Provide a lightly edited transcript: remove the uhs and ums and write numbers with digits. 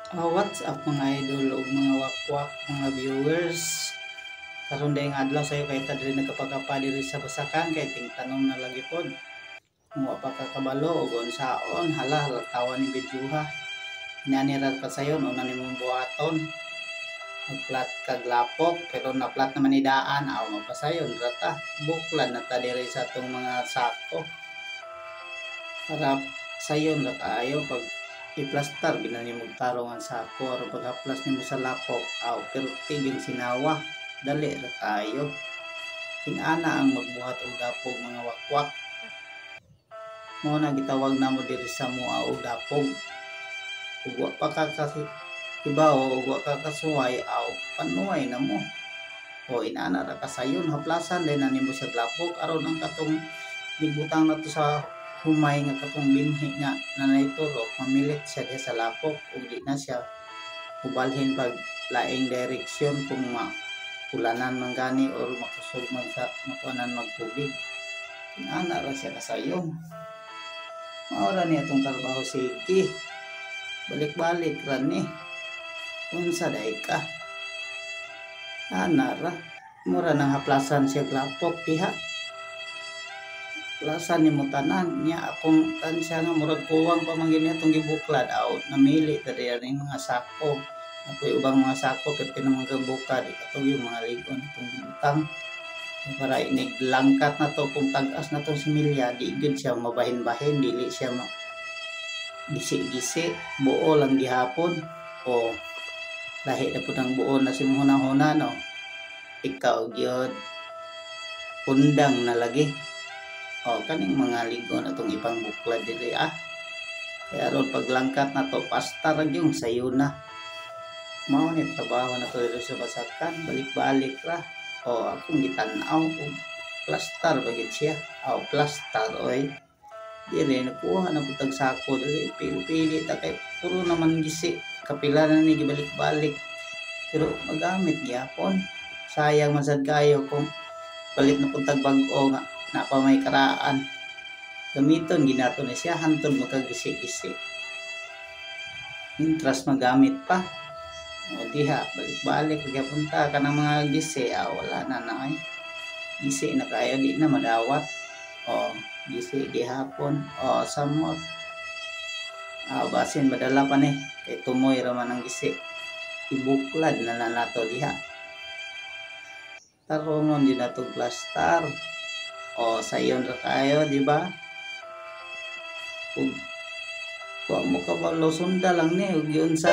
What's up mga idol ug mga wakwak mga viewers. Karon dayong adlaw sayo kay ta diri nagkapagapa diri sa Basakan kay tingtanom na lagi pod. Kung wa pa ka kabalo ug unsaon hala tawa ni videoha. Inanira pa sayon una nimong buhaton. Magplat kag lapok pero naplat naman ni daan aw mapasayon rata. Buklan na ta diri sa tong mga sako. Para sayon ra kaayo pag iplastar binani mo tarong ang sako aron paghaplas nimo sa lapok aw perti yung sinawa dali ra kayo kinana ang magbuhat og dapog mga wakwak mo na gitawag namo diri sa mua og dapog ug wa pa ka kasi ibaw ug wa ka kasuway aw panuway na mo o inana ra kasayon haplasan din na nimo sa lapok aron ang katong bibutang nato sa humay nga katong binhi nga nanay turo mamilit siya sa lapok ug di na siya ubalhin pag laing direksyon kung maulanan man gani or makusog man sa makuanan magtubig ana ra siya kasayon maura ni atong trabaho sige balik-balik ra ni unsa day ka ana ra mura nang haplasan siya lapok diha lasan ni mo tanan niya akong tansya nga murag kuwang pamangin niya itong gibuklad out namili tadi ring mga sako ako'y ubang mga sako pero pinamang bukad ikatong yung mga ligon itong butang para iniglangkat na to kung tagas na to similya di good siya mabahin-bahin dili siya gisi-gisi buo lang gihapon o lahi na po ng buo na simuhuna-huna no ikaw gyud undang na lagi kaning mga ligon atong ipang buklad diri kaya ron paglangkat na to pasta ra yung sayo na mao ni trabaho na to diri sa Basakan balik-balik ra akong gitan-aw og plastar bagid siya plastar oy diri nakuha na butag sako diri pili-pili ta kay puro naman gisi kapila na ni gibalik-balik pero magamit gyapon sayang man sad kayo kung palit na puntag bag-o nga na pa may karaan gamiton ginato na siya hantod makagisi-gisi intras magamit pa diha balik-balik punta ka ng mga gisi wala na na gisi na kayo di na madawat gisi gihapon samot basin madala pa ni kay tumoy raman ang gisi ibuklad na nato diha tarungon din nato plastar sayon ra kayo di ba ug wa mo kabalo sunda lang ni ug yun sa